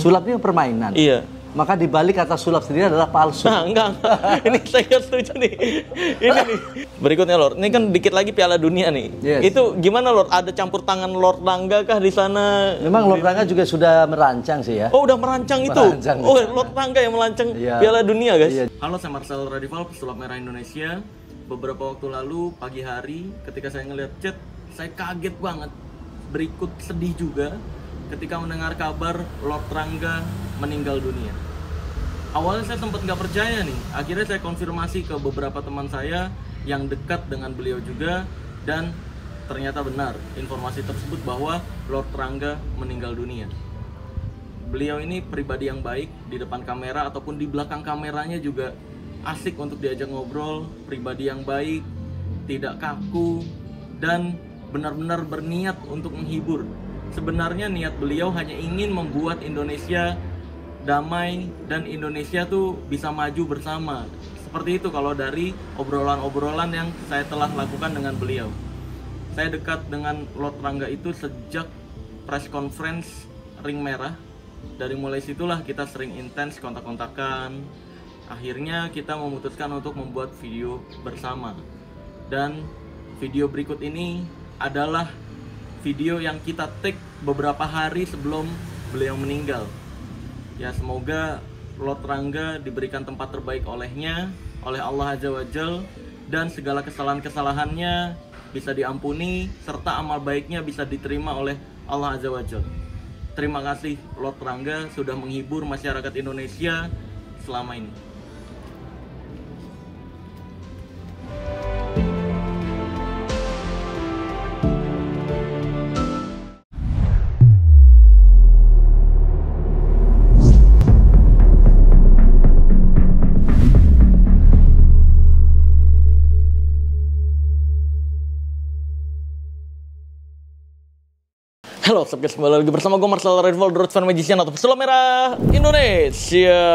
Sulapnya permainan. Iya. Maka di balik kata sulap sendiri adalah palsu. Nah, enggak. Ini saya setuju nih. Ini nih. Berikutnya, Lord. Ini kan dikit lagi Piala Dunia nih. Yes. Itu gimana, Lord? Ada campur tangan Lord Rangga kah di sana? Memang Lord Rangga juga sudah merancang sih ya. Oh, udah merancang itu? Merancang. Oh, Lord Rangga yang merancang Iya. Piala Dunia, guys. Iya. Halo, saya Marcel Radival, pesulap merah Indonesia. Beberapa waktu lalu, pagi hari, ketika saya ngeliat chat, saya kaget banget. Berikut sedih juga ketika mendengar kabar Lord Rangga meninggal dunia. Awalnya saya sempat nggak percaya nih. Akhirnya saya konfirmasi ke beberapa teman saya yang dekat dengan beliau juga, dan ternyata benar informasi tersebut bahwa Lord Rangga meninggal dunia. Beliau ini pribadi yang baik di depan kamera ataupun di belakang kameranya juga asik untuk diajak ngobrol, pribadi yang baik, tidak kaku, dan benar-benar berniat untuk menghibur. Sebenarnya niat beliau hanya ingin membuat Indonesia damai dan Indonesia tuh bisa maju bersama. Seperti itu kalau dari obrolan-obrolan yang saya telah lakukan dengan beliau. Saya dekat dengan Lord Rangga itu sejak press conference Ring Merah. Dari mulai situlah kita sering intens kontak-kontakan. Akhirnya kita memutuskan untuk membuat video bersama. Dan video berikut ini adalah video yang kita take beberapa hari sebelum beliau meninggal. Ya, semoga Lord Rangga diberikan tempat terbaik olehnya, oleh Allah Azza wa Jal, dan segala kesalahan-kesalahannya bisa diampuni, serta amal baiknya bisa diterima oleh Allah Azza wa Jal. Terima kasih Lord Rangga sudah menghibur masyarakat Indonesia selama ini. Halo, Sobat, kembali lagi bersama gue Marcel Radival, The Road Fan Magician atau pesulap merah Indonesia.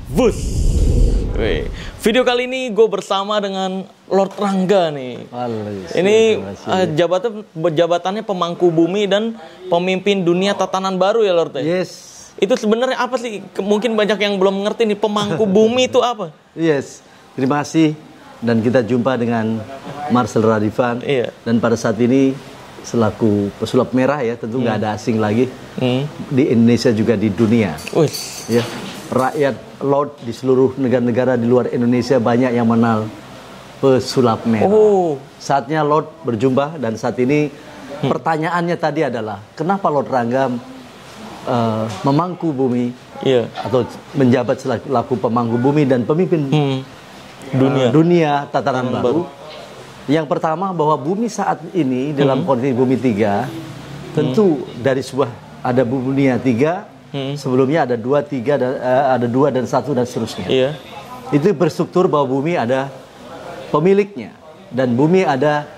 Bus. Video kali ini gue bersama dengan Lord Rangga nih. Ini jabatannya pemangku bumi dan pemimpin dunia tatanan baru ya, Lord. Yes. Itu sebenarnya apa sih? Mungkin banyak yang belum mengerti nih, pemangku bumi itu apa? Yes. Terima kasih, dan kita jumpa dengan Marcel Radival. Iya. Dan pada saat ini selaku pesulap merah ya, tentu nggak ada asing lagi di Indonesia juga di dunia. Ya, rakyat Lord di seluruh negara-negara di luar Indonesia banyak yang mengenal pesulap merah. Saatnya Lord berjumpa, dan saat ini pertanyaannya tadi adalah kenapa Lord Rangga memangku bumi atau menjabat selaku pemangku bumi dan pemimpin dunia tatanan baru. Yang pertama, bahwa bumi saat ini dalam kondisi bumi 3, tentu dari sebuah ada dunia 3, sebelumnya ada 2, 3, ada 2 dan 1 dan seterusnya. Iya. Itu berstruktur bahwa bumi ada pemiliknya dan bumi ada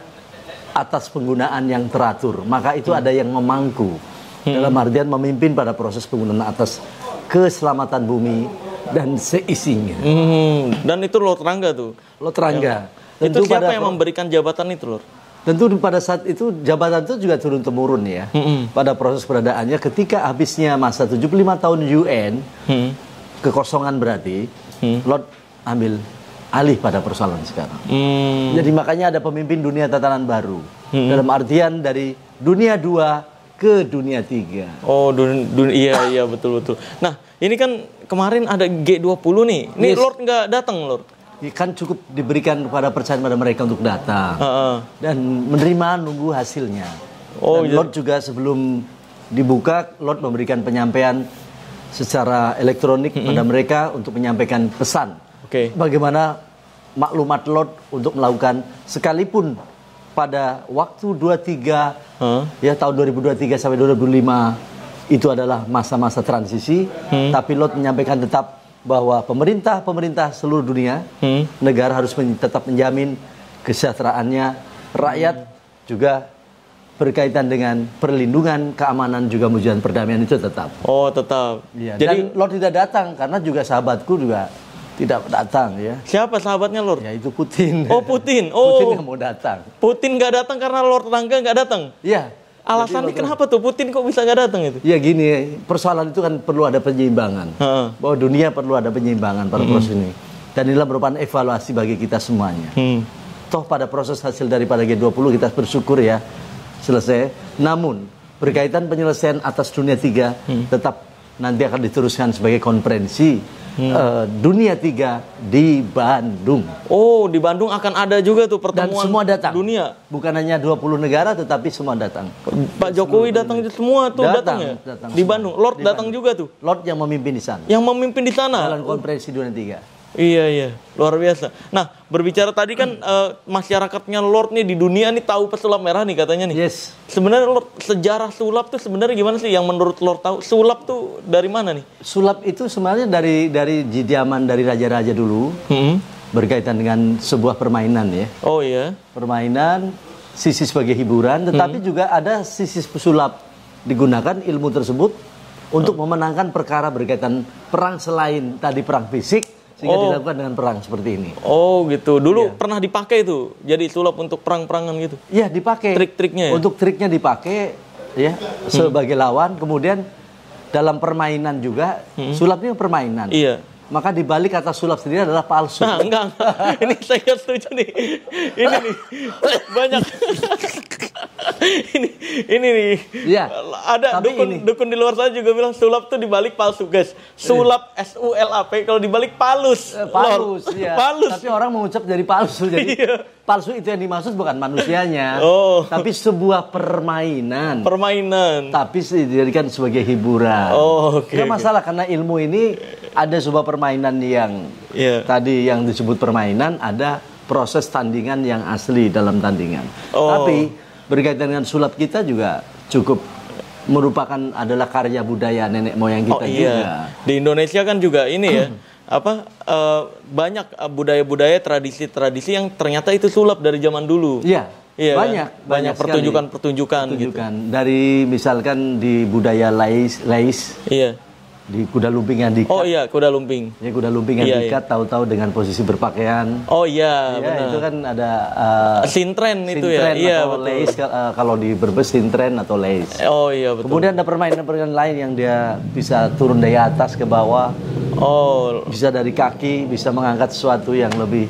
atas penggunaan yang teratur. Maka itu ada yang memangku, dalam artian memimpin pada proses penggunaan atas keselamatan bumi dan seisinya. Dan itu Lord Rangga tuh. Lord Rangga. Itu siapa yang memberikan jabatan itu, Lord? Tentu pada saat itu jabatan itu juga turun-temurun ya. Pada proses peradaannya ketika habisnya masa 75 tahun UN, kekosongan berarti, Lord ambil alih pada persoalan sekarang. Jadi makanya ada pemimpin dunia tatanan baru. Dalam artian dari dunia 2 ke dunia 3. Oh, iya betul. Nah, ini kan kemarin ada G20 nih. Ini yes. Lord nggak datang, Lord? Kan cukup diberikan kepada percaya pada mereka untuk datang dan menerima, nunggu hasilnya. Dan Lord juga sebelum dibuka, Lord memberikan penyampaian secara elektronik pada mereka untuk menyampaikan pesan. Bagaimana maklumat Lord untuk melakukan, sekalipun pada waktu 23 ya tahun 2023 sampai 2025 itu adalah masa-masa transisi, tapi Lord menyampaikan tetap bahwa pemerintah seluruh dunia, negara harus tetap menjamin kesejahteraannya, rakyat juga berkaitan dengan perlindungan, keamanan, juga mewujudkan perdamaian itu tetap. Oh, tetap. Ya, jadi Lord tidak datang karena juga sahabatku juga tidak datang ya. Siapa sahabatnya Lord? Ya itu Putin. Oh, Putin. Putin nggak mau datang. Putin nggak datang karena Lord Rangga nggak datang? Iya. Alasannya kenapa tuh Putin kok bisa nggak datang itu? Ya gini, persoalan itu kan perlu ada penyeimbangan. Bahwa dunia perlu ada penyeimbangan pada proses ini. Dan inilah merupakan evaluasi bagi kita semuanya. Toh pada proses hasil daripada G20 kita bersyukur ya selesai. Namun berkaitan penyelesaian atas dunia 3 tetap nanti akan diteruskan sebagai konferensi dunia 3 di Bandung. Oh, di Bandung akan ada juga tuh pertemuan. Dan semua datang. Dunia. Bukan hanya 20 negara tetapi semua datang. Pak Jokowi datang semua tuh datang ya. Di Bandung. Lord datang juga tuh. Lord yang memimpin di sana. Yang memimpin di sana. Dalam konferensi dunia 3. Iya, luar biasa. Nah, berbicara tadi kan masyarakatnya Lord nih di dunia nih tahu pesulap merah nih katanya nih. Yes. Sebenarnya Lord, sejarah sulap tuh sebenarnya gimana sih yang menurut Lord tahu? Sulap tuh dari mana nih? Sulap itu sebenarnya dari zaman dari raja-raja dulu. Berkaitan dengan sebuah permainan ya. Oh iya. Permainan, sisi sebagai hiburan, tetapi juga ada sisi pesulap. Digunakan ilmu tersebut untuk memenangkan perkara berkaitan perang selain tadi perang fisik. Sehingga dilakukan dengan perang seperti ini. Oh gitu. Dulu pernah dipakai tuh. Jadi sulap untuk perang-perangan gitu. Iya dipakai. Trik-triknya ya? Untuk triknya dipakai ya sebagai lawan. Kemudian dalam permainan juga sulapnya permainan. Iya. Maka dibalik kata sulap sendiri adalah palsu. Nah, enggak. Ini saya setuju nih. Ini nih banyak. ini nih. Iya. Ada dukun di luar sana juga bilang sulap tuh dibalik palsu, guys. Sulap SULAP kalau dibalik palus. Palus, iya. Palus. Tapi orang mengucap jadi palsu. Jadi palsu itu yang dimaksud bukan manusianya, tapi sebuah permainan. Permainan. Tapi dijadikan sebagai hiburan. Tidak masalah karena ilmu ini ada sebuah permainan yang tadi yang disebut permainan, ada proses tandingan yang asli dalam tandingan. Tapi berkaitan dengan sulap kita juga cukup merupakan adalah karya budaya nenek moyang kita juga. Di Indonesia kan juga ini ya. Banyak budaya-budaya, tradisi-tradisi yang ternyata itu sulap dari zaman dulu. Iya, banyak pertunjukan-pertunjukan gitu. Dari misalkan di budaya Lais. Iya. Di kuda lumping yang diikat. Oh iya, kuda lumping. Ya kuda lumping yang diikat tahu-tahu dengan posisi berpakaian. Oh iya, benar. Itu kan ada sintren itu ya. Iya, atau lace kalau di Brebes sintren atau lace. Oh iya, betul. Kemudian ada permainan-permainan lain yang dia bisa turun dari atas ke bawah. Bisa dari kaki, bisa mengangkat sesuatu yang lebih.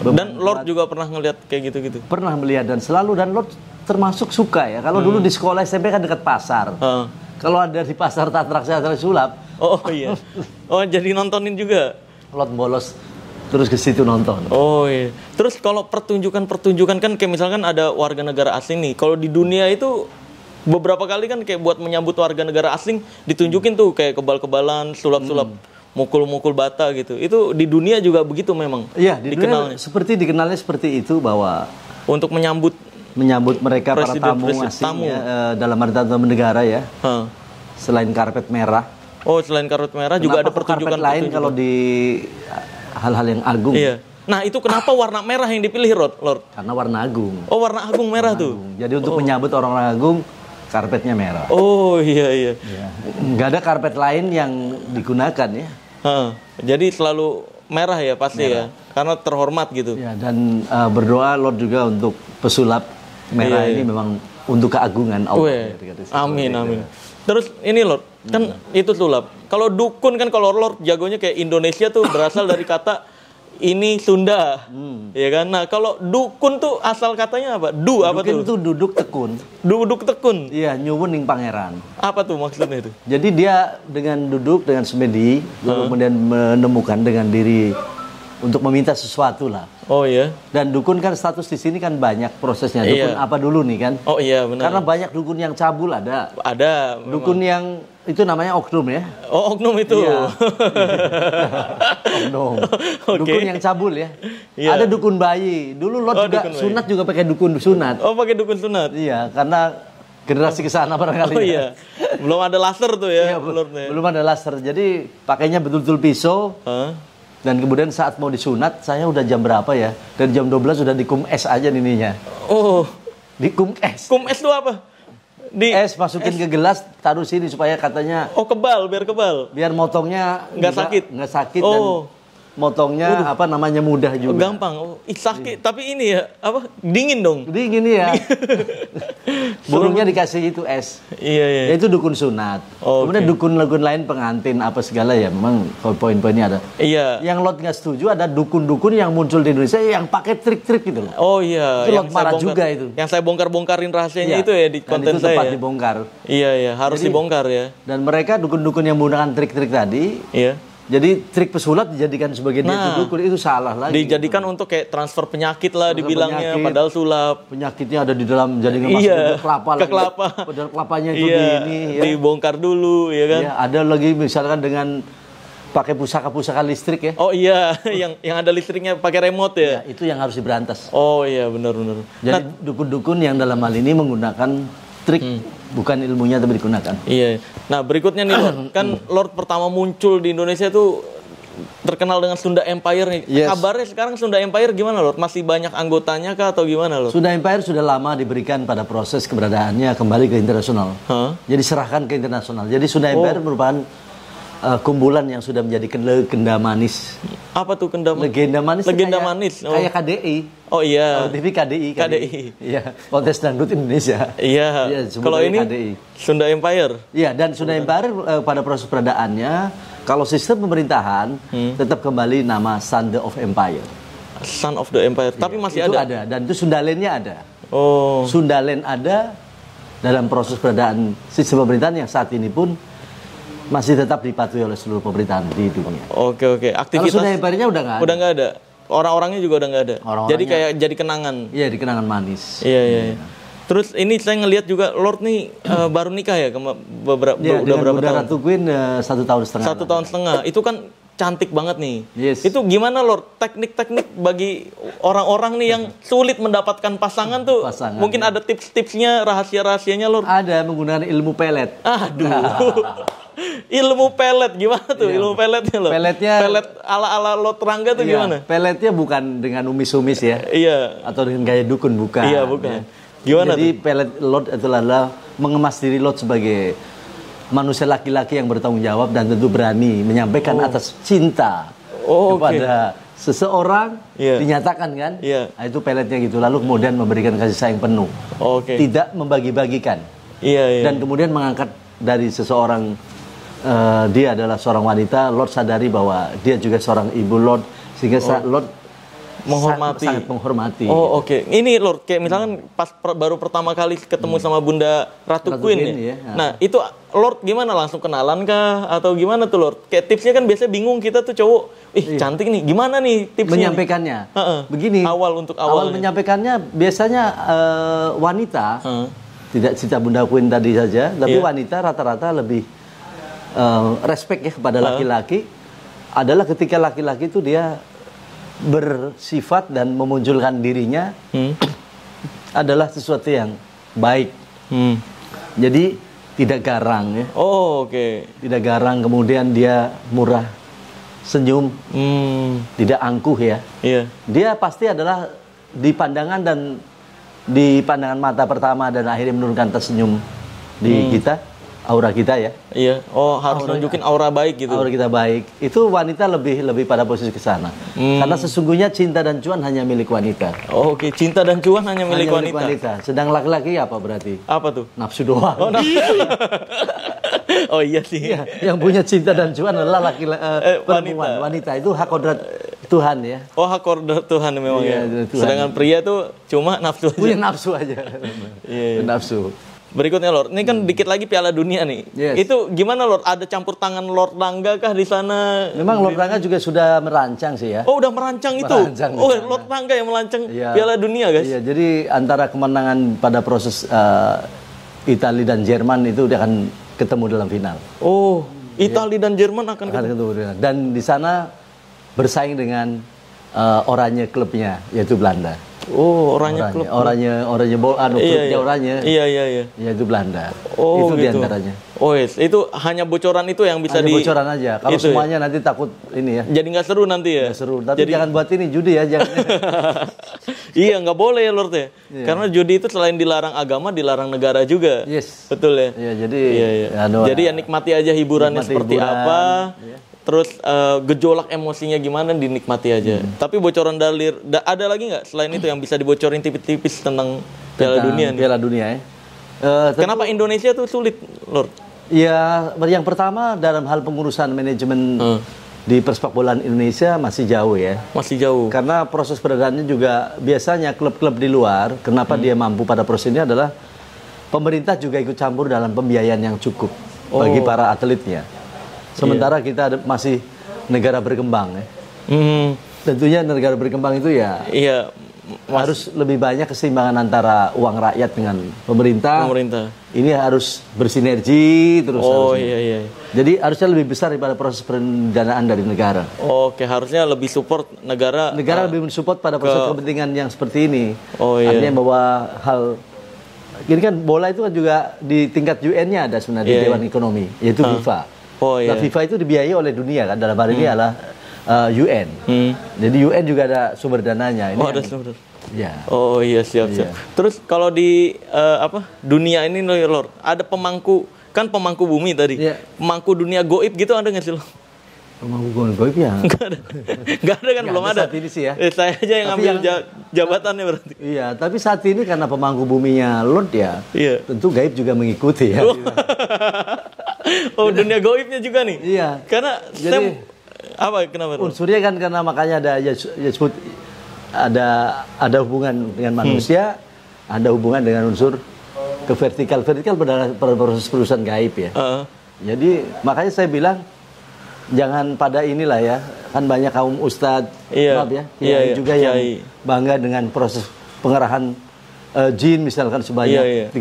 Dan Lord juga pernah ngelihat kayak gitu-gitu. Pernah melihat dan Lord termasuk suka ya. Kalau dulu di sekolah SMP kan dekat pasar. Kalau ada di pasar atraksi sulap. Oh iya. Oh jadi nontonin juga. Lord bolos terus ke situ nonton. Oh iya. Terus kalau pertunjukan kan kayak misalkan ada warga negara asing nih. Kalau di dunia itu beberapa kali kan kayak buat menyambut warga negara asing ditunjukin tuh kayak kebal-kebalan, sulap-sulap, mukul-mukul bata gitu. Itu di dunia juga begitu memang. Iya, di dunia dikenalnya seperti itu bahwa untuk menyambut mereka para tamu asing ya, dalam arti tamu negara ya. Selain karpet merah. Oh, selain karpet merah juga ada pertunjukan lain kalau di hal-hal yang agung. Iya. Nah, itu kenapa warna merah yang dipilih, Lord? Karena warna agung. Oh, warna agung merah tuh. Jadi untuk menyambut orang-orang agung, karpetnya merah. Oh, iya. Nggak ada karpet lain yang digunakan ya. Jadi selalu merah ya pasti merah. Ya. Karena terhormat gitu. Ya, dan berdoa Lord juga untuk pesulap merah ini memang untuk keagungan Allah. Amin. Terus ini Lord, kan itu sulap. Kalau dukun kan kalau Lord jagonya kayak Indonesia tuh berasal dari kata ini Sunda. Ya kan? Nah, kalau dukun tuh asal katanya apa? Apa tuh? Dukun tuh duduk tekun. Duduk tekun. Iya, nyuwun ning pangeran. Apa tuh maksudnya itu? Jadi dia dengan duduk dengan semedi, lalu kemudian menemukan dengan diri untuk meminta sesuatu lah. Oh iya. Dan dukun kan status di sini kan banyak prosesnya. Dukun apa dulu nih kan? Oh iya benar. Karena banyak dukun yang cabul ada. Ada. Dukun yang itu namanya oknum ya. Oh oknum itu. Iya. Oknum. Dukun yang cabul ya. Ada dukun bayi. Dulu Lord juga sunat juga pakai dukun sunat. Oh pakai dukun sunat. Iya karena generasi kesana barangkali. Oh iya. Belum ada laser tuh ya. Belum ada laser. Jadi pakainya betul-betul pisau. Dan kemudian saat mau disunat, saya udah jam berapa ya? Dari jam 12 sudah dikum es aja ininya. Oh. Dikum es. Kum es itu apa? Es masukin ke gelas, taruh sini supaya katanya. Oh kebal, biar kebal. Biar motongnya nggak sakit. Nggak sakit. Oh. motongnya apa namanya mudah juga. Gampang. Sakit, tapi ini ya apa? Dingin dong. Dingin ya. Burungnya dikasih itu es. Iya. Ya, itu dukun sunat. Kemudian dukun-dukun lain pengantin apa segala ya, memang poin-poinnya ada. Iya. Yang Lord nggak setuju ada dukun-dukun yang muncul di Indonesia yang pakai trik-trik gitu loh. Oh iya. Itu Lord marah juga itu. Yang saya bongkar-bongkarin rahasianya itu ya di konten itu saya. tepat dibongkar. Iya, harus dibongkar ya. Dan mereka dukun-dukun yang menggunakan trik-trik tadi. Iya. Jadi trik pesulap dijadikan sebagai dukun itu salah lagi. Dijadikan untuk kayak transfer penyakit lah dibilangnya, padahal sulap. Penyakitnya ada di dalam jaringan masuk ke kelapa. Ke kelapa. Padahal kelapanya itu ya. Dibongkar dulu ya kan. Iya, ada lagi misalkan dengan pakai pusaka-pusaka listrik ya. Oh iya, yang ada listriknya pakai remote ya. Itu yang harus diberantas. Oh iya, benar. Jadi dukun-dukun yang dalam hal ini menggunakan trik, bukan ilmunya tapi digunakan. Iya. Nah berikutnya nih Lord, kan Lord pertama muncul di Indonesia tuh terkenal dengan Sunda Empire nih. Yes. Kabarnya sekarang Sunda Empire gimana Lord? Masih banyak anggotanya kah atau gimana Lord? Sunda Empire sudah lama diberikan pada proses keberadaannya kembali ke internasional. Jadi serahkan ke internasional. Jadi Sunda Empire merupakan kumpulan yang sudah menjadi legenda manis. Apa tuh legenda manis? Legenda manis. Kayak KDI. Oh iya. TV KDI. Iya, kontes dangdut Indonesia. Iya. Kalau ini KDI. Sunda Empire. Iya, dan Sunda Empire pada proses peradaannya, kalau sistem pemerintahan tetap kembali nama Son of Empire. Son of the Empire. Tapi masih itu ada. Dan itu Sundalandnya ada. Oh. Sundaland ada dalam proses peradaan sistem pemerintahan yang saat ini pun masih tetap dipatuhi oleh seluruh pemerintahan di dunia. Oke. Aktivitas. Kalau Sunda Empire-nya udah nggak ada. Udah nggak ada. Orang-orangnya juga udah nggak ada. Jadi kayak jadi kenangan. Iya, di kenangan manis. Iya. Terus ini saya ngelihat juga Lord nih baru nikah ya beberapa tahun. Ratu Queen 1 tahun setengah. 1 tahun setengah. Itu kan cantik banget nih. Yes. Itu gimana Lord? Teknik-teknik bagi orang-orang nih yang sulit mendapatkan pasangan tuh. Mungkin ada tips-tipsnya, rahasia-rahasianya Lord? Ada, menggunakan ilmu pelet. Aduh. Ilmu pelet gimana tuh? Ilmu peletnya Lord? Pelet ala Lord Rangga tuh gimana? Peletnya bukan dengan umis-umis ya. Iya. Atau dengan gaya dukun, bukan. Iya, bukan. Gimana Jadi tuh? pelet Lord itu adalah mengemas diri Lord sebagai manusia laki-laki yang bertanggung jawab dan tentu berani menyampaikan atas cinta kepada seseorang, dinyatakan kan? Nah, itu peletnya gitu. Lalu kemudian memberikan kasih sayang penuh. Tidak membagi-bagikan. Dan kemudian mengangkat dari seseorang, dia adalah seorang wanita, Lord sadari bahwa dia juga seorang ibu Lord, sehingga Lord sangat menghormati. Ini Lord, kayak misalkan pas baru pertama kali ketemu sama Bunda Ratu Queen ya. Nah, itu Lord gimana, langsung kenalan kah atau gimana tuh Lord? Kayak tipsnya kan biasanya bingung kita tuh cowok, cantik nih, gimana nih tipsnya? Menyampaikannya. Begini. Awal menyampaikannya biasanya wanita, tidak cerita Bunda Queen tadi saja, tapi wanita rata-rata lebih respect ya kepada laki-laki adalah ketika laki-laki itu dia bersifat dan memunculkan dirinya adalah sesuatu yang baik. Jadi tidak garang ya. Tidak garang, kemudian dia murah senyum, tidak angkuh ya. Dia pasti adalah di pandangan mata pertama dan akhirnya menurunkan tersenyum di kita, aura kita ya. Harus nunjukin aura baik gitu. Aura kita baik. Itu wanita lebih pada posisi ke sana. Karena sesungguhnya cinta dan cuan hanya milik wanita. Cinta dan cuan hanya milik wanita. Sedang laki-laki apa berarti? Apa tuh? Nafsu doang. Iya sih. Yang punya cinta dan cuan adalah perempuan. Wanita itu hak kodrat Tuhan ya. Hak kodrat Tuhan memang ya. Sedangkan pria tuh cuma nafsu aja. Punya nafsu aja. Nafsu. Berikutnya Lord, ini kan dikit lagi Piala Dunia nih. Itu gimana Lord? Ada campur tangan Lord Rangga kah di sana? Memang Lord Rangga juga sudah merancang sih ya. Udah merancang itu? Lord Rangga yang merancang Piala Dunia guys? Iya, jadi antara kemenangan pada proses Italia dan Jerman itu dia akan ketemu dalam final. Italia dan Jerman akan ketemu. Dan di sana bersaing dengan oranye klubnya, yaitu Belanda. Oranye klub. Oranye bola, klubnya oranye. Iya. Yaitu Belanda. Itu gitu. diantaranya. Itu hanya bocoran itu yang bisa bocoran aja. Kalau semuanya nanti takut ini ya. Jadi nggak seru nanti ya. Nggak seru. Tapi jangan buat ini judi ya, jangan. Iya, nggak boleh ya Lord ya. Karena judi itu selain dilarang agama, dilarang negara juga. Yes. Betul ya. Iya, jadi jadi ya nikmati aja hiburannya seperti apa. terus gejolak emosinya gimana dinikmati aja. Tapi bocoran dari ada lagi nggak selain itu yang bisa dibocorin tipis-tipis tentang Piala Dunia nih? Piala Dunia ya. Kenapa Indonesia tuh sulit, Lord? Ya, yang pertama dalam hal pengurusan manajemen di persepak bolaan Indonesia masih jauh ya. Masih jauh. Karena proses peredarannya juga biasanya klub-klub di luar, kenapa dia mampu pada proses ini adalah pemerintah juga ikut campur dalam pembiayaan yang cukup bagi para atletnya. Sementara kita masih negara berkembang ya. Tentunya negara berkembang itu ya harus lebih banyak keseimbangan antara uang rakyat dengan pemerintah. Ini harus bersinergi terus. Jadi harusnya lebih besar daripada proses pendanaan dari negara. Oke, harusnya lebih support negara. Negara lebih mensupport pada proses kepentingan yang seperti ini. Artinya bahwa hal ini kan bola itu kan juga di tingkat UN-nya ada sebenarnya di Dewan Ekonomi, yaitu FIFA. Nah, FIFA itu dibiayai oleh dunia kan, dalam hal ini adalah UN. Jadi UN juga ada sumber dananya. Ini ada sumber. Ya. Oh iya, siap. Terus kalau di dunia ini Lord, ada pemangku bumi tadi. Pemangku dunia goib gitu ada nggak sih Lord? Pemangku goib ya? Nggak ada kan, belum ada. Saat ini sih ya. Saya aja yang ambil jabatannya berarti. Iya, tapi saat ini karena pemangku buminya Lord ya, tentu gaib juga mengikuti ya. Oh, dunia goibnya juga nih? Iya. Karena kenapa? Unsurnya kan karena makanya ada hubungan dengan manusia, ada hubungan dengan unsur ke vertikal pada proses perusahaan gaib ya. Jadi makanya saya bilang jangan pada inilah ya, kan banyak kaum ustadz, maaf ya, juga yang bangga dengan proses pengerahan jin misalkan sebanyak 30.000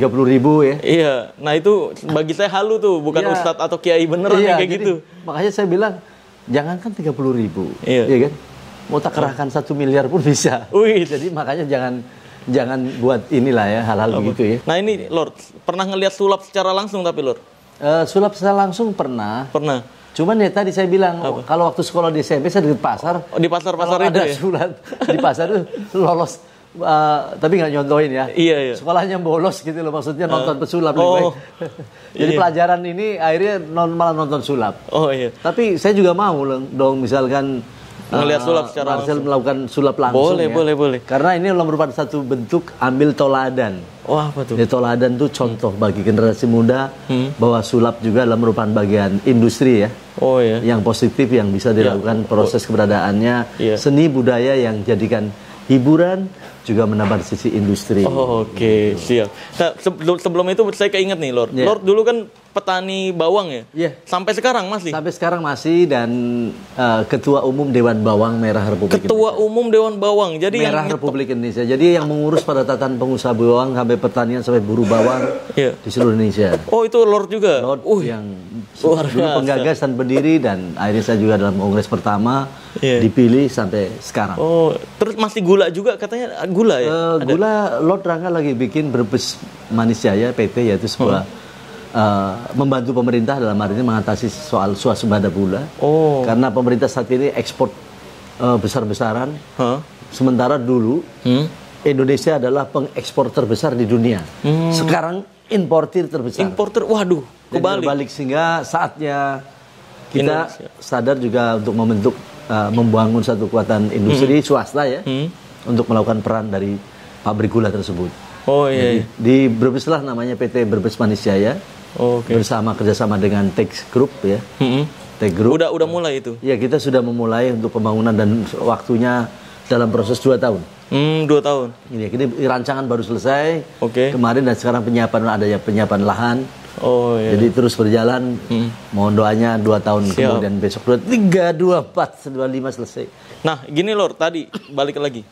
ya. Iya, nah itu bagi saya halu tuh, bukan ustadz atau kiai beneran kayak gitu. Makanya saya bilang jangankan 30.000, ya kan? Mau tak kerahkan 1 miliar pun bisa. Jadi makanya jangan buat inilah ya hal-hal begitu ya. Nah ini Lord, pernah ngelihat sulap secara langsung tapi Lord? Sulap secara langsung pernah. Cuman ya tadi saya bilang kalau waktu sekolah di SMP saya di pasar. Di pasar-pasar itu ada sulap di pasar itu lolos. Tapi nggak nyontohin ya. Iya. Sekolahnya bolos gitu loh, maksudnya nonton pesulap lebih baik. Jadi pelajaran ini akhirnya malah nonton sulap. Tapi saya juga mau dong misalkan ngelihat sulap secara Marcel melakukan sulap langsung. Boleh. Karena ini merupakan satu bentuk ambil toladan. Apa tuh? Ya, toladan itu contoh bagi generasi muda bahwa sulap juga adalah merupakan bagian industri ya. Yang positif yang bisa dilakukan proses keberadaannya, seni budaya yang jadikan hiburan juga menambah sisi industri. Siap. Nah, sebelum itu saya keinget nih Lord. Lord dulu kan petani bawang ya? Sampai sekarang masih? Sampai sekarang masih, dan Ketua Umum Dewan Bawang Merah Republik Indonesia. Ketua Umum Dewan Bawang. Jadi Merah Republik Indonesia. Jadi yang mengurus pada tatanan pengusaha bawang sampai pertanian sampai buruh bawang di seluruh Indonesia. Itu Lord juga? Lord yang dulu penggagas dan pendiri, dan akhirnya saya juga dalam kongres pertama dipilih sampai sekarang. Terus masih gula juga katanya, gula ya? Gula Lord Rangga lagi bikin Brebes Manis Jaya PT, yaitu sebuah membantu pemerintah dalam hal ini mengatasi soal swasembada gula. Karena pemerintah saat ini ekspor besar-besaran. Sementara dulu Indonesia adalah pengekspor terbesar di dunia. Sekarang importir terbesar. Waduh, kebalik. Sehingga saatnya kita sadar juga untuk membentuk membangun satu kekuatan industri swasta ya, untuk melakukan peran dari pabrik gula tersebut. Jadi, di Brebes lah namanya PT Brebes Manis Jaya. Bersama kerjasama dengan Tex Group ya. Tex Group. Udah mulai itu? Ya, kita sudah memulai untuk pembangunan, dan waktunya dalam proses 2 tahun. 2 tahun. Ini rancangan baru selesai kemarin, dan sekarang penyiapan lahan. Jadi terus berjalan. Mohon doanya 2 tahun kemudian, besok 3, 2, 4, 25 selesai. Nah, gini Lord, tadi balik lagi.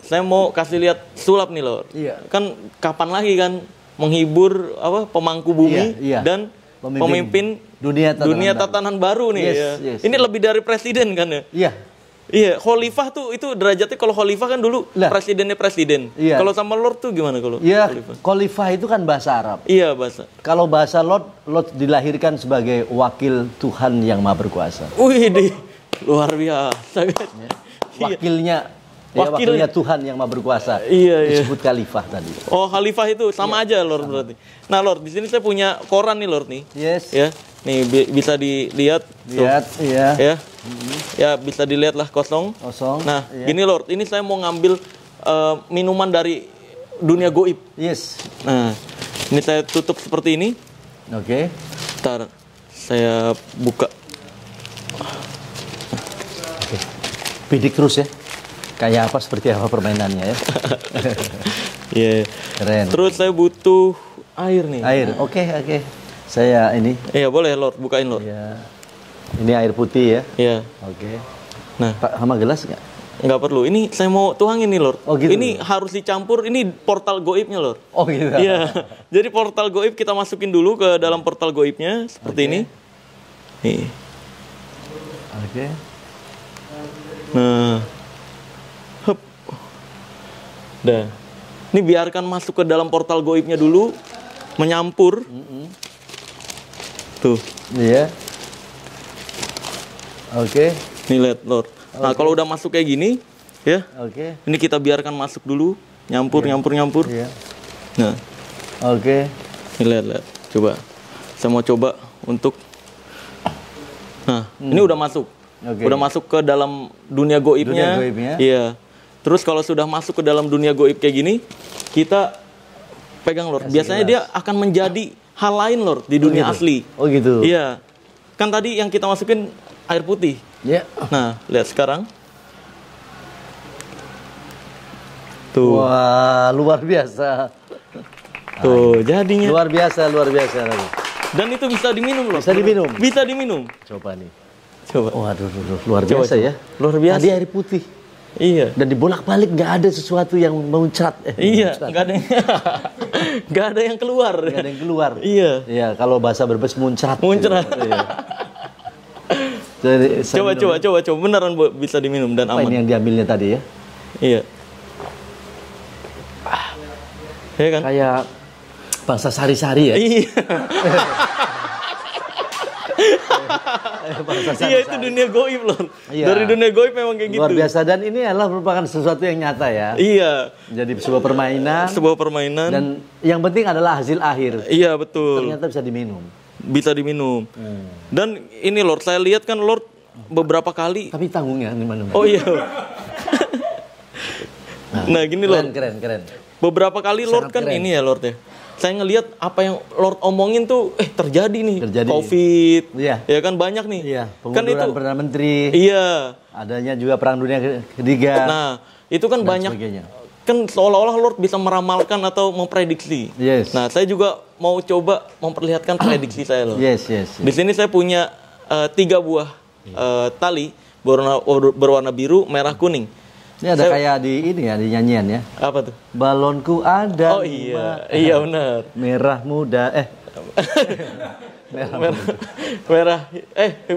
Saya mau kasih lihat sulap nih Lord. Kan kapan lagi kan menghibur pemangku bumi dan pemimpin dunia tatanan baru nih ya. Ini lebih dari presiden kan ya? Iya, khalifah tuh itu derajatnya. Kalau khalifah kan dulu presidennya presiden. Kalau sama Lord tuh gimana kalau? Khalifah itu kan bahasa Arab. Bahasa. Kalau bahasa Lord dilahirkan sebagai wakil Tuhan yang Maha Berkuasa. Luar biasa kan. Wakilnya Ya, wakilnya Tuhan yang Maha Berkuasa. Iya. Disebut khalifah tadi. Oh, khalifah itu sama aja Lord berarti. Nah Lord, di sini saya punya koran nih Lord nih. Yes. Ya, nih bisa dilihat. Lihat, iya. Ya, ya bisa dilihat lah kosong. Kosong. Nah, iya. gini Lord, ini saya mau ngambil minuman dari dunia goib. Yes. Nah, ini saya tutup seperti ini. Oke. Ntar saya buka. Bidik terus ya. Kayak apa, seperti apa permainannya ya. Iya. Keren. Terus saya butuh air nih. Air, oke. Saya ini. Iya boleh Lord, bukain Lord. Iya. Ini air putih ya. Iya. Oke. Nah, Pak, sama gelas nggak? nggak perlu. Ini saya mau tuangin nih Lord. Oh, gitu. Ini harus dicampur. Ini portal goibnya Lord. Oh gitu. Iya. Jadi portal goib kita masukin dulu ke dalam portal goibnya seperti ini. Nih. Oke. Nah. Hup. Dah. Ini biarkan masuk ke dalam portal goibnya dulu, menyampur. Tuh. Iya. Oke. Nih lihat Lord. Nah, kalau udah masuk kayak gini, ya. Oke. Ini kita biarkan masuk dulu, nyampur. Iya. Nah. Oke. Nih lihat. Coba. Saya mau coba untuk. Nah, ini udah masuk. Oke. Udah masuk ke dalam dunia goibnya. Dunia goibnya. Iya. Terus kalau sudah masuk ke dalam dunia goib kayak gini, kita pegang Lord. Biasanya dia akan menjadi hal lain Lord di dunia asli. Oh gitu. Iya. Kan tadi yang kita masukin air putih. Iya. Nah, lihat sekarang. Tuh. Wah, luar biasa. Tuh, jadinya. Luar biasa. Dan itu bisa diminum loh. Bisa diminum? Bisa diminum. Coba nih. Coba. Waduh, luar biasa ya. Luar biasa. Tadi air putih. Iya. Dan dibolak-balik nggak ada sesuatu yang muncrat. Iya, nggak ada yang nggak ada yang keluar. Nggak ada yang keluar. Iya. Iya, kalau bahasa Brebes muncrat. Muncrat. Iya. Jadi, Coba beneran bisa diminum dan apa aman. ini yang diambilnya tadi ya? Iya. Iya kan? Kayak bangsa sari-sari ya. Iya. Bangsa Iya, itu dunia goib loh. Iya. Dari dunia goib memang kayak gitu. Luar biasa, dan ini adalah merupakan sesuatu yang nyata ya. Iya. Jadi sebuah permainan. Sebuah permainan. Dan yang penting adalah hasil akhir. Iya, betul. Ternyata bisa diminum. Bisa diminum. Dan ini Lord, saya lihat kan Lord beberapa kali. Tapi tanggungnya gimana? Oh iya. Nah, gini Lord. Keren. Beberapa kali Sangat Lord kan keren. ini ya Lord ya. Saya ngelihat apa yang Lord omongin tuh terjadi nih. Terjadi. Covid. Iya. Ya kan banyak nih. Iya, Kan pengunduran itu. Perdana Menteri. Iya. Adanya juga Perang Dunia Ketiga. Nah, itu kan dan banyak. sebagainya. Kan seolah-olah Lord bisa meramalkan atau memprediksi. Yes. Nah, saya juga mau coba memperlihatkan prediksi saya loh. Yes. Di sini saya punya 3 buah tali berwarna biru, merah, kuning. Ini ada kayak di ini ya, di nyanyian ya. Apa tuh? Balonku ada Oh iya benar. merah muda. Merah.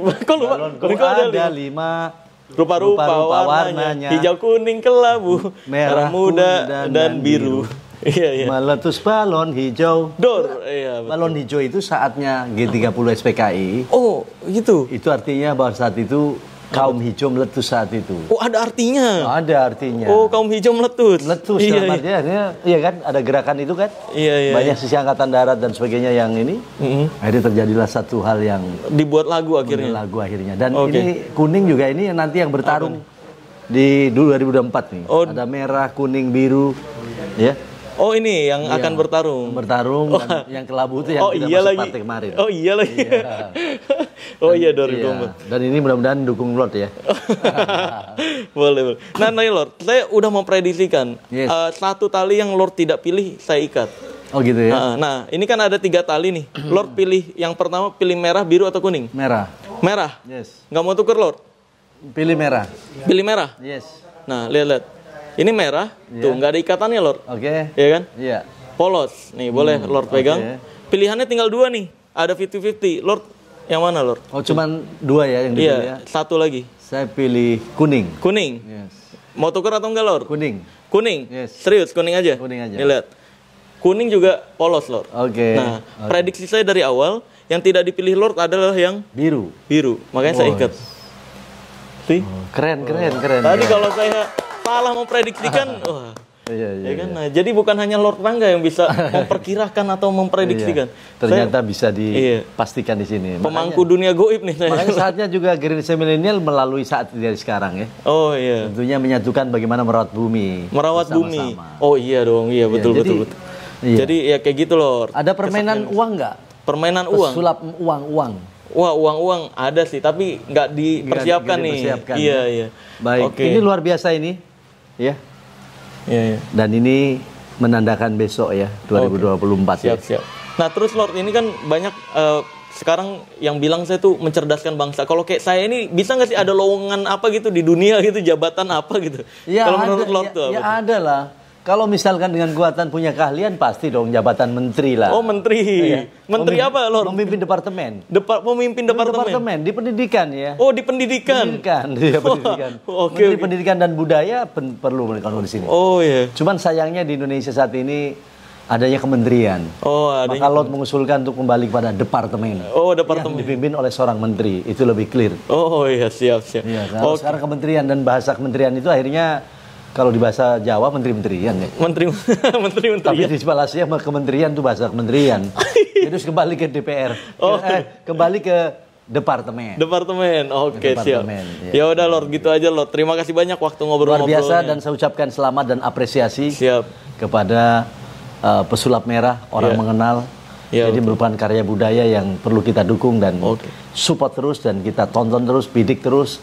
Kok lupa? Balonku Kok ada 5 rupa-rupa warnanya. Hijau, kuning, kelabu, merah muda dan biru. Iya. Meletus balon hijau. Dor. Iya, betul. Balon hijau itu saatnya G30 SPKI. Oh, gitu. Itu artinya bahwa saat itu kaum hijau meletus saat itu. Oh, ada artinya. Ada artinya. Oh, kaum hijau meletus. Meletus Iya. dalam artinya, iya kan, ada gerakan itu kan. Iya. Banyak sisi angkatan darat dan sebagainya yang ini. Akhirnya terjadilah satu hal yang Dibuat lagu akhirnya. Dan Oke. ini kuning juga ini yang nanti yang bertarung di 2024 nih. Oh. Ada merah, kuning, biru, ya. Oh, ini yang akan bertarung. Dan yang kelabu itu yang Oh, tidak iya masuk lagi. partai kemarin. Oh, iya lagi. Oh iya 2024. Dan ini mudah-mudahan dukung Lord ya. boleh. Nah, Lord, saya udah memprediksikan satu tali yang Lord tidak pilih, saya ikat. Oh gitu ya. Nah, ini kan ada 3 tali nih. Lord pilih yang pertama, pilih merah, biru atau kuning? Merah. Merah. Yes. Nggak mau tuker Lord? Pilih merah. Pilih merah. Yes. Nah, lihat. Ini merah. Tuh, nggak ada ikatannya Lord. Oke. Iya kan? Iya. Polos. Nih, boleh Lord pegang. Pilihannya tinggal 2 nih. Ada 50-50. Lord, yang mana Lord? Oh, cuman 2 ya yang dipilih ya. Iya, satu lagi. Saya pilih kuning. Kuning. Yes. Mau tuker atau enggak Lord? Kuning. Kuning? Yes. Serius, kuning aja? Kuning aja. Nih, lihat. Kuning juga polos Lord. Oke. Nah, prediksi saya dari awal, yang tidak dipilih Lord adalah yang biru. biru. Makanya saya ikat. See? Keren. Tadi kalau saya salah memprediksikan, wah. Iya. Kan? Nah, jadi bukan hanya Lord Rangga yang bisa memperkirakan atau memprediksikan. Ternyata bisa dipastikan di sini. Pemangku dunia goib nih. Makanya saatnya juga generasi milenial melalui saat dari sekarang ya. Oh iya. Tentunya menyatukan bagaimana merawat bumi. Merawat bumi. Oh iya dong, iya betul. Iya. Jadi ya kayak gitu loh. Ada permainan uang nggak? Permainan uang. Sulap uang. Wah, uang ada sih, tapi nggak dipersiapkan nih. Iya. Baik. Ini luar biasa ini, ya. Iya. Dan ini menandakan besok ya, 2024 ya. Siap. Nah, terus Lord ini kan banyak sekarang yang bilang saya tuh mencerdaskan bangsa. Kalau kayak saya ini bisa nggak sih ada lowongan apa gitu di dunia gitu, jabatan apa gitu? Ya, kalau menurut Lord tuh apa? Ya ada lah. Kalau misalkan dengan kuatan punya keahlian pasti dong jabatan menteri lah. Oh, menteri. Iya. Menteri apa, Lord? Memimpin departemen. Pemimpin departemen Di pendidikan ya. Oh, di pendidikan. Pendidikan. Menteri Pendidikan dan Budaya perlu di sini. Oh iya. Cuman sayangnya di Indonesia saat ini adanya kementerian. Maka Lord mengusulkan untuk kembali kepada departemen. Oh, departemen. Yang dipimpin oleh seorang menteri. Itu lebih clear. Oh iya, siap. Iya, sekarang kementerian dan bahasa kementerian itu akhirnya kalau di bahasa Jawa menteri-menterian ya. Menteri-menterian. Tapi di Malaysia kementerian itu bahasa kementerian. Jadi kembali ke DPR. Kembali ke departemen. Oke, siap. Ya udah Lord, gitu aja Lord. Terima kasih banyak waktu ngobrol-ngobrolnya. Luar biasa dan saya ucapkan selamat dan apresiasi kepada pesulap merah, orang mengenal. Jadi merupakan karya budaya yang perlu kita dukung dan support terus dan kita tonton terus, bidik terus.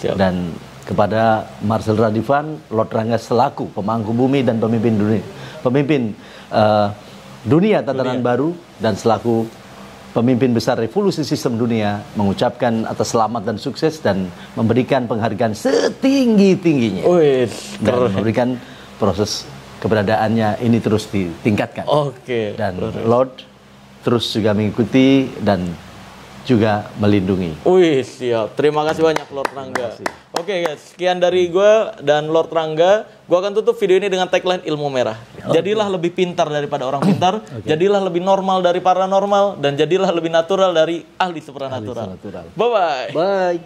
Dan kepada Marcel Radivan, Lord Rangga selaku pemangku bumi dan pemimpin dunia tatanan baru dan selaku pemimpin besar revolusi sistem dunia mengucapkan atas selamat dan sukses dan memberikan penghargaan setinggi-tingginya dan memberikan proses keberadaannya ini terus ditingkatkan. Dan Lord terus juga mengikuti dan juga melindungi. Siap. Terima kasih banyak Lord Rangga. Oke guys, sekian dari gue dan Lord Rangga. Gue akan tutup video ini dengan tagline ilmu merah. Jadilah lebih pintar daripada orang pintar, jadilah lebih normal dari paranormal, dan jadilah lebih natural dari ahli supranatural. Bye-bye. Bye.